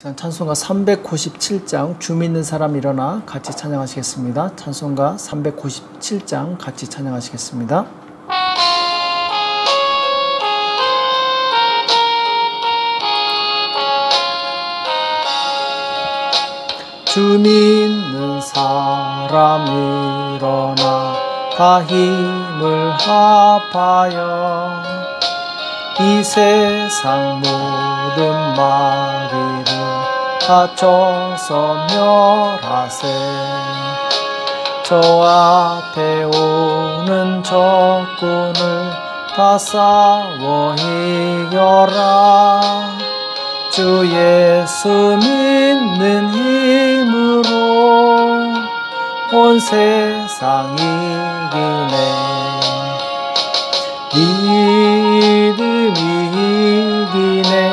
찬송가 397장 주 믿는 사람 일어나 같이 찬양하시겠습니다. 찬송가 397장 같이 찬양하시겠습니다. 주 믿는 사람 일어나 다 힘을 합하여 이 세상 모든 마귀를 다쳐서 멸하세. 저 앞에 오는 적군을 다 싸워 이겨라. 주 예수 믿는 힘으로 온 세상 이기네. 믿음이 이기네.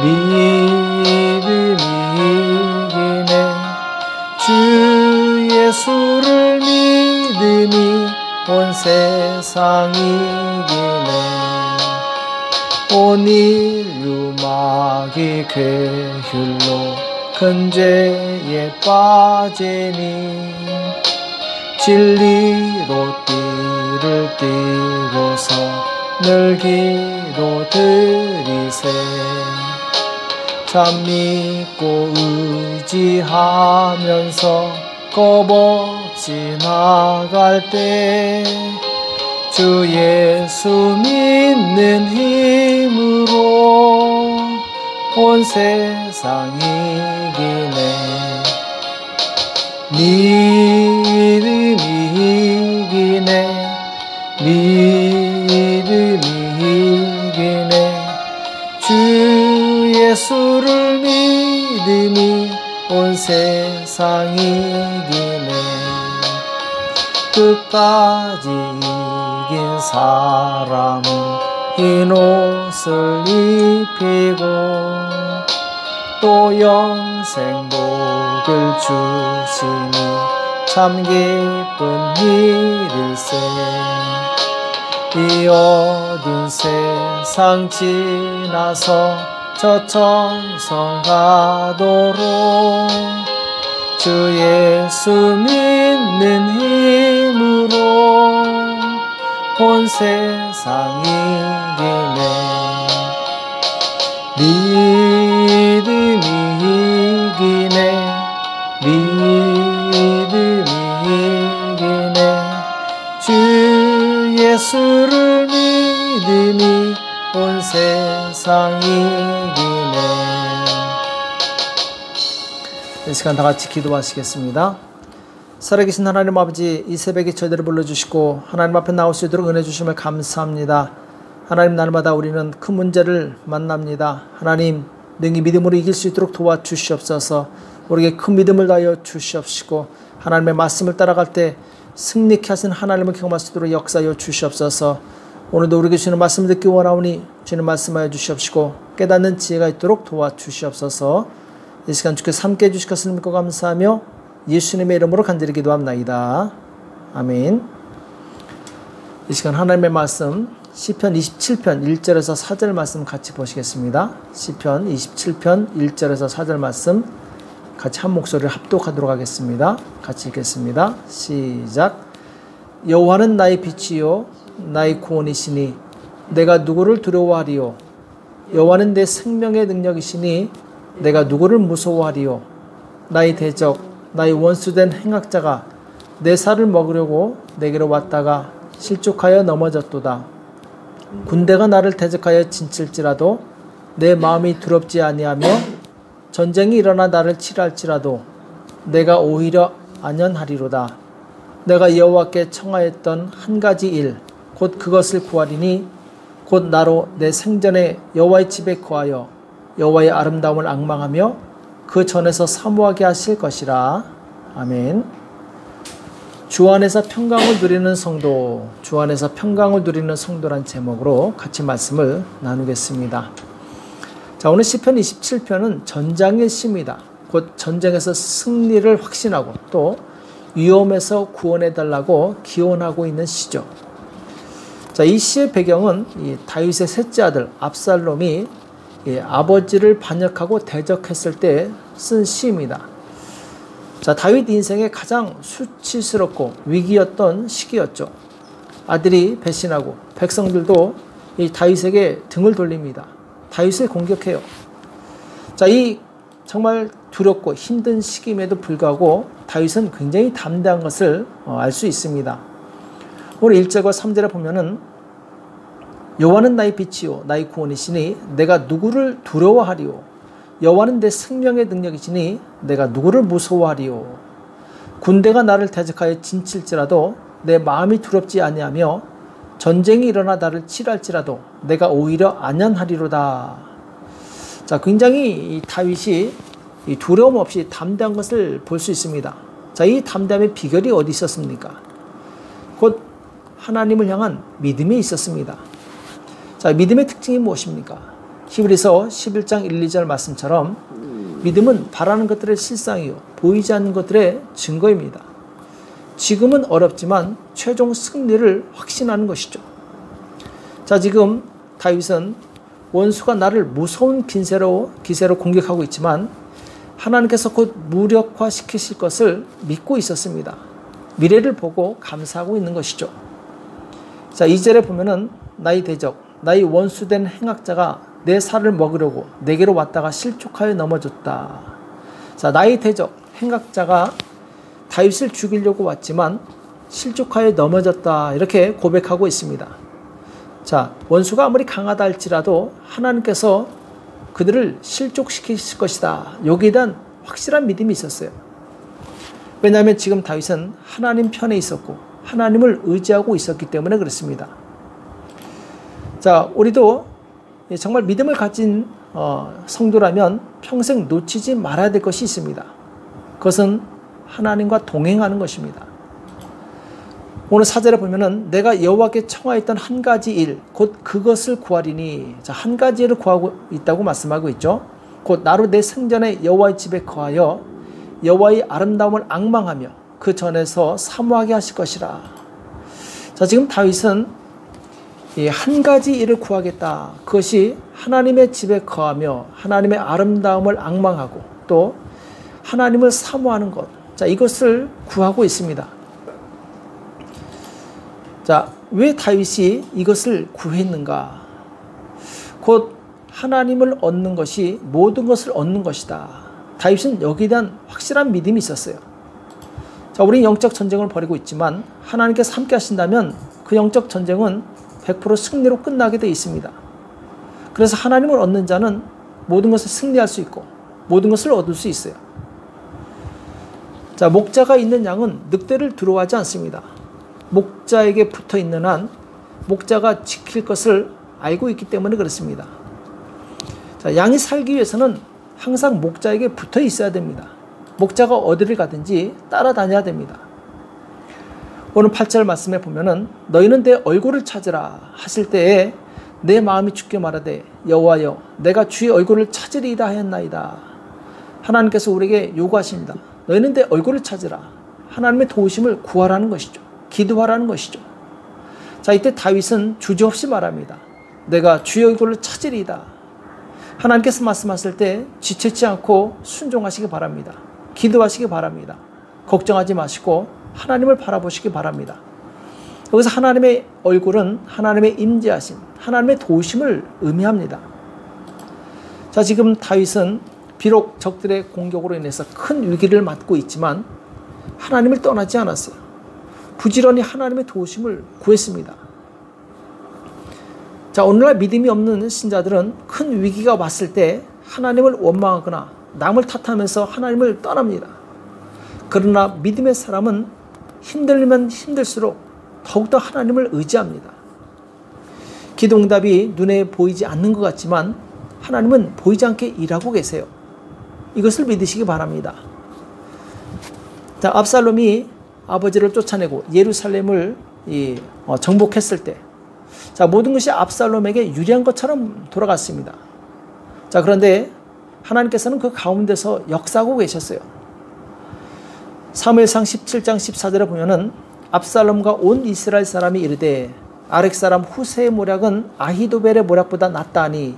믿음이 이기네. 주 예수를 믿음이 온 세상 이기네. 온 인류 마귀 괴휼로 큰 죄에 빠지니 진리로 띠를 띠고서 늘 기도드리세. 참 믿고 의지하면서 겁없이 나갈 때 주 예수 믿는 힘으로 온 세상 이기네. 믿음이 이기네. 믿음이 이기네. 주 예수를 믿음이 온 세상 이기네. 끝까지 이긴 사람은 흰 옷을 입히고 또 영생 복을 주시니 참 기쁜 일일세. 이 어두운 세상 지나서 저 천성 가도록 주 예수 믿는 힘으로 온 세상 이기네. 믿음이 이기네. 믿음이 이기네. 주 예수를 믿음이 온 세상 이기네. 이 시간 다 같이 기도하시겠습니다. 살아계신 하나님 아버지, 이 새벽에 저희들을 불러주시고 하나님 앞에 나올 수 있도록 은혜 주심을 감사합니다. 하나님, 날마다 우리는 큰 문제를 만납니다. 하나님, 능히 믿음으로 이길 수 있도록 도와주시옵소서. 우리에게 큰 믿음을 다하여 주시옵시고 하나님의 말씀을 따라갈 때 승리케 하신 하나님을 경험할 수 있도록 역사하여 주시옵소서. 오늘도 우리에게 주시는 말씀을 듣기 원하오니 주님 말씀하여 주시옵시고 깨닫는 지혜가 있도록 도와주시옵소서. 이 시간 주께서 함께 해주실 것을 믿고 감사하며 예수님의 이름으로 간절히 기도합나이다. 아멘. 이 시간 하나님의 말씀 시편 27편 1절에서 4절 말씀 같이 보시겠습니다. 시편 27편 1절에서 4절 말씀 같이 한 목소리를 합독하도록 하겠습니다. 같이 읽겠습니다. 시작. 여호와는 나의 빛이요 나의 구원이시니 내가 누구를 두려워하리요. 여호와는 내 생명의 능력이시니 내가 누구를 무서워하리요. 나의 대적 나의 원수된 행악자가 내 살을 먹으려고 내게로 왔다가 실족하여 넘어졌도다. 군대가 나를 대적하여 진칠지라도 내 마음이 두렵지 아니하며 전쟁이 일어나 나를 치랄지라도 내가 오히려 안연하리로다. 내가 여호와께 청하였던 한 가지 일 곧 그것을 구하리니 곧 나로 내 생전에 여호와의 집에 거하여 여호와의 아름다움을 앙망하며 그 전에서 사모하게 하실 것이라. 아멘. 주 안에서 평강을 누리는 성도, 주 안에서 평강을 누리는 성도란 제목으로 같이 말씀을 나누겠습니다. 자, 오늘 시편 27편은 전장의 시입니다. 곧 전쟁에서 승리를 확신하고 또 위험에서 구원해달라고 기원하고 있는 시죠. 자, 이 시의 배경은 이 다윗의 셋째 아들 압살롬이 아버지를 반역하고 대적했을 때 쓴 시입니다. 자, 다윗 인생의 가장 수치스럽고 위기였던 시기였죠. 아들이 배신하고 백성들도 이 다윗에게 등을 돌립니다. 다윗을 공격해요. 자, 이 정말 두렵고 힘든 시기임에도 불구하고 다윗은 굉장히 담대한 것을 알 수 있습니다. 오늘 1절과 3절에 보면은 여호와는 나의 빛이요 나의 구원이시니 내가 누구를 두려워하리요. 여호와는 내 생명의 능력이시니 내가 누구를 무서워하리요. 군대가 나를 대적하여 진칠지라도 내 마음이 두렵지 아니하며 전쟁이 일어나 나를 치랄지라도 내가 오히려 안연하리로다. 자, 굉장히 이 다윗이 이 두려움 없이 담대한 것을 볼 수 있습니다. 자, 이 담대함의 비결이 어디 있었습니까? 곧 하나님을 향한 믿음이 있었습니다. 자, 믿음의 특징이 무엇입니까? 히브리서 11장 1, 2절 말씀처럼 믿음은 바라는 것들의 실상이요 보이지 않는 것들의 증거입니다. 지금은 어렵지만 최종 승리를 확신하는 것이죠. 자, 지금 다윗은 원수가 나를 무서운 기세로 공격하고 있지만 하나님께서 곧 무력화시키실 것을 믿고 있었습니다. 미래를 보고 감사하고 있는 것이죠. 자, 2절에 보면은 나의 대적, 나의 원수된 행악자가 내 살을 먹으려고 내게로 왔다가 실족하여 넘어졌다. 자, 나의 대적, 행악자가 다윗을 죽이려고 왔지만 실족하여 넘어졌다. 이렇게 고백하고 있습니다. 자, 원수가 아무리 강하다 할지라도 하나님께서 그들을 실족시키실 것이다. 여기에 대한 확실한 믿음이 있었어요. 왜냐하면 지금 다윗은 하나님 편에 있었고 하나님을 의지하고 있었기 때문에 그렇습니다. 자, 우리도 정말 믿음을 가진 성도라면 평생 놓치지 말아야 될 것이 있습니다. 그것은 하나님과 동행하는 것입니다. 오늘 4절에 보면은 내가 여호와께 청하였던 한 가지 일, 곧 그것을 구하리니. 자, 한 가지 일을 구하고 있다고 말씀하고 있죠. 곧 나로 내 생전에 여호와의 집에 거하여 여호와의 아름다움을 앙망하며 그 전에서 사모하게 하실 것이라. 자, 지금 다윗은 이 한 가지 일을 구하겠다. 그것이 하나님의 집에 거하며 하나님의 아름다움을 앙망하고 또 하나님을 사모하는 것. 자, 이것을 구하고 있습니다. 자, 왜 다윗이 이것을 구했는가? 곧 하나님을 얻는 것이 모든 것을 얻는 것이다. 다윗은 여기에 대한 확실한 믿음이 있었어요. 자, 우리는 영적 전쟁을 벌이고 있지만 하나님께서 함께 하신다면 그 영적 전쟁은 100% 승리로 끝나게 되어 있습니다. 그래서 하나님을 얻는 자는 모든 것을 승리할 수 있고 모든 것을 얻을 수 있어요. 자, 목자가 있는 양은 늑대를 두려워하지 않습니다. 목자에게 붙어 있는 한 목자가 지킬 것을 알고 있기 때문에 그렇습니다. 자, 양이 살기 위해서는 항상 목자에게 붙어 있어야 됩니다. 목자가 어디를 가든지 따라다녀야 됩니다. 오늘 8절 말씀에 보면은 너희는 내 얼굴을 찾으라 하실 때에 내 마음이 주께 말하되 여호와여 내가 주의 얼굴을 찾으리이다 하였나이다. 하나님께서 우리에게 요구하십니다. 너희는 내 얼굴을 찾으라. 하나님의 도우심을 구하라는 것이죠. 기도하라는 것이죠. 자, 이때 다윗은 주저없이 말합니다. 내가 주의 얼굴을 찾으리이다. 하나님께서 말씀하실 때 지체치 않고 순종하시기 바랍니다. 기도하시기 바랍니다. 걱정하지 마시고 하나님을 바라보시기 바랍니다. 여기서 하나님의 얼굴은 하나님의 임재하심, 하나님의 도우심을 의미합니다. 자, 지금 다윗은 비록 적들의 공격으로 인해서 큰 위기를 맞고 있지만 하나님을 떠나지 않았어요. 부지런히 하나님의 도우심을 구했습니다. 자, 오늘날 믿음이 없는 신자들은 큰 위기가 왔을 때 하나님을 원망하거나 남을 탓하면서 하나님을 떠납니다. 그러나 믿음의 사람은 힘들면 힘들수록 더욱더 하나님을 의지합니다. 기도응답이 눈에 보이지 않는 것 같지만 하나님은 보이지 않게 일하고 계세요. 이것을 믿으시기 바랍니다. 자, 압살롬이 아버지를 쫓아내고 예루살렘을 정복했을 때, 자, 모든 것이 압살롬에게 유리한 것처럼 돌아갔습니다. 자, 그런데 하나님께서는 그 가운데서 역사하고 계셨어요. 사무엘상 17장 14절에 보면은 압살롬과 온 이스라엘 사람이 이르되 아렉 사람 후세의 모략은 아히도벨의 모략보다 낫다 하니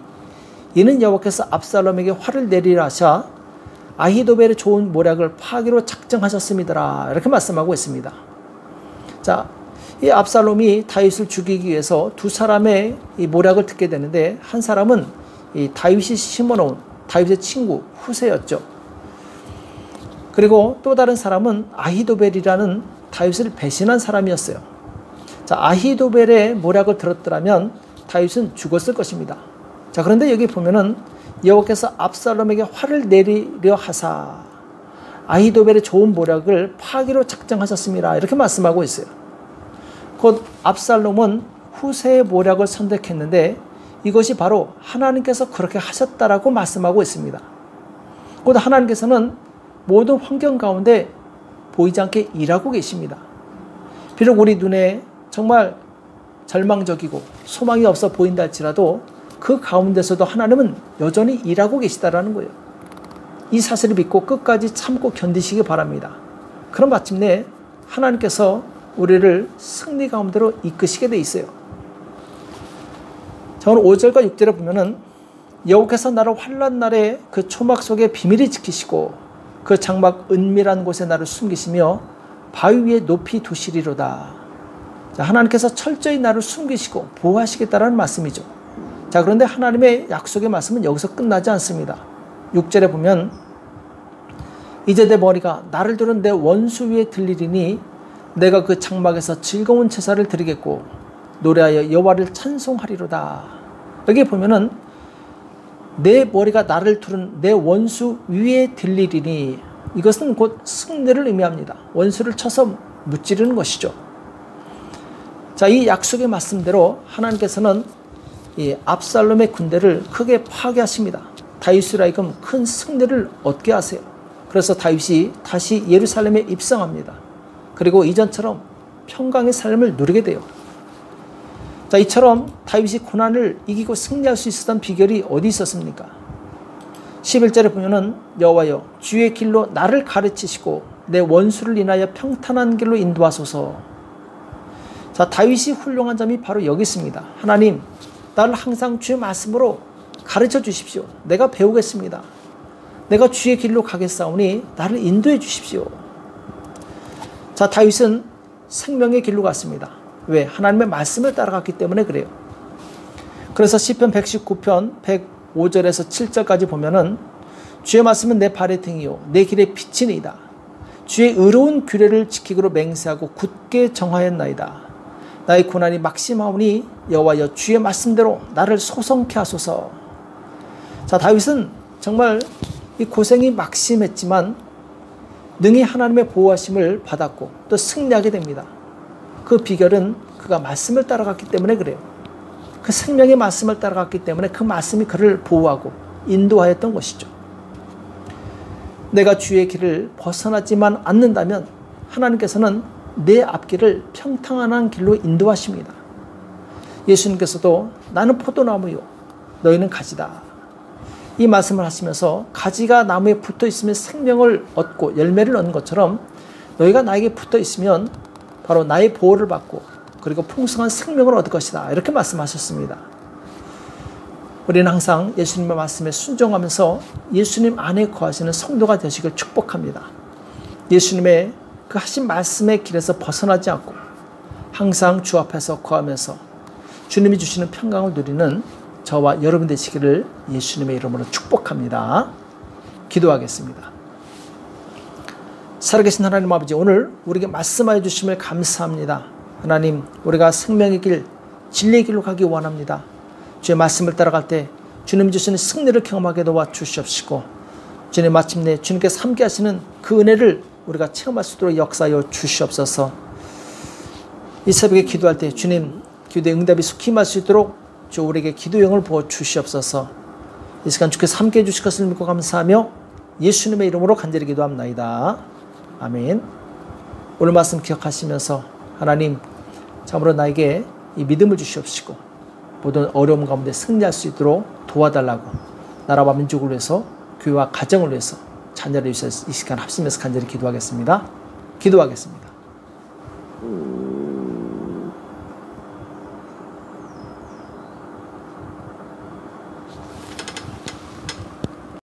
이는 여호와께서 압살롬에게 화를 내리라 하사 아히도벨의 좋은 모략을 파기로 작정하셨음이더라. 이렇게 말씀하고 있습니다. 자, 이 압살롬이 다윗을 죽이기 위해서 두 사람의 이 모략을 듣게 되는데, 한 사람은 이 다윗이 심어놓은 다윗의 친구 후세였죠. 그리고 또 다른 사람은 아히도벨이라는 다윗을 배신한 사람이었어요. 자, 아히도벨의 모략을 들었더라면 다윗은 죽었을 것입니다. 자, 그런데 여기 보면은 여호와께서 압살롬에게 화를 내리려 하사 아히도벨의 좋은 모략을 파기로 작정하셨습니다. 이렇게 말씀하고 있어요. 곧 압살롬은 후세의 모략을 선택했는데 이것이 바로 하나님께서 그렇게 하셨다라고 말씀하고 있습니다. 곧 하나님께서는 모든 환경 가운데 보이지 않게 일하고 계십니다. 비록 우리 눈에 정말 절망적이고 소망이 없어 보인다 할지라도 그 가운데서도 하나님은 여전히 일하고 계시다라는 거예요. 이 사실을 믿고 끝까지 참고 견디시기 바랍니다. 그럼 마침내 하나님께서 우리를 승리 가운데로 이끄시게 돼 있어요. 자, 오늘 5절과 6절에 보면은 여호와께서 나를 환난 날에 그 초막 속에 비밀히 지키시고 그 장막 은밀한 곳에 나를 숨기시며 바위 위에 높이 두시리로다. 자, 하나님께서 철저히 나를 숨기시고 보호하시겠다라는 말씀이죠. 자, 그런데 하나님의 약속의 말씀은 여기서 끝나지 않습니다. 6절에 보면 이제 내 머리가 나를 두른 내 원수 위에 들리리니 내가 그 장막에서 즐거운 제사를 드리겠고 노래하여 여호와를 찬송하리로다. 여기 보면은 내 머리가 나를 두른 내 원수 위에 들리리니, 이것은 곧 승리를 의미합니다. 원수를 쳐서 무찌르는 것이죠. 자, 이 약속의 말씀대로 하나님께서는 이 압살롬의 군대를 크게 파괴하십니다. 다윗으로 하여금 큰 승리를 얻게 하세요. 그래서 다윗이 다시 예루살렘에 입성합니다. 그리고 이전처럼 평강의 삶을 누리게 돼요. 자, 이처럼 다윗이 고난을 이기고 승리할 수 있었던 비결이 어디 있었습니까? 11절에 보면은 여호와여 주의 길로 나를 가르치시고 내 원수를 인하여 평탄한 길로 인도하소서. 자, 다윗이 훌륭한 점이 바로 여기 있습니다. 하나님, 나를 항상 주의 말씀으로 가르쳐 주십시오. 내가 배우겠습니다. 내가 주의 길로 가겠사오니 나를 인도해 주십시오. 자, 다윗은 생명의 길로 갔습니다. 왜? 하나님의 말씀을 따라갔기 때문에 그래요. 그래서 시편 119편 105절에서 7절까지 보면은 주의 말씀은 내 발의 등이요 내 길의 빛이니이다. 주의 의로운 규례를 지키기로 맹세하고 굳게 정하였나이다. 나의 고난이 막심하오니 여호와여 주의 말씀대로 나를 소성케 하소서. 자, 다윗은 정말 이 고생이 막심했지만 능히 하나님의 보호하심을 받았고 또 승리하게 됩니다. 그 비결은 그가 말씀을 따라갔기 때문에 그래요. 그 생명의 말씀을 따라갔기 때문에 그 말씀이 그를 보호하고 인도하였던 것이죠. 내가 주의 길을 벗어나지만 않는다면 하나님께서는 내 앞길을 평탄한 길로 인도하십니다. 예수님께서도 나는 포도나무요 너희는 가지다. 이 말씀을 하시면서 가지가 나무에 붙어 있으면 생명을 얻고 열매를 얻는 것처럼 너희가 나에게 붙어 있으면 바로 나의 보호를 받고 그리고 풍성한 생명을 얻을 것이다. 이렇게 말씀하셨습니다. 우리는 항상 예수님의 말씀에 순종하면서 예수님 안에 거하시는 성도가 되시길 축복합니다. 예수님의 그 하신 말씀의 길에서 벗어나지 않고 항상 주 앞에서 거하면서 주님이 주시는 평강을 누리는 저와 여러분 되시기를 예수님의 이름으로 축복합니다. 기도하겠습니다. 살아계신 하나님 아버지, 오늘 우리에게 말씀하여 주심을 감사합니다. 하나님, 우리가 생명의 길, 진리의 길로 가기 원합니다. 주의 말씀을 따라갈 때 주님 주시는 승리를 경험하게 도와주시옵시고 주님 마침내 주님께서 함께 하시는 그 은혜를 우리가 체험할 수 있도록 역사하여 주시옵소서. 이 새벽에 기도할 때 주님 기도의 응답이 속히 임할 수 있도록 주 우리에게 기도의 영을 부어 주시옵소서. 이 시간 주께서 함께 해주실 것을 믿고 감사하며 예수님의 이름으로 간절히 기도합나이다. 아멘. 오늘 말씀 기억하시면서 하나님 참으로 나에게 이 믿음을 주시옵시고 모든 어려움 가운데 승리할 수 있도록 도와달라고 나라와 민족을 위해서 교회와 가정을 위해서 자녀를 위해서 이 시간 합심해서 간절히 기도하겠습니다. 기도하겠습니다.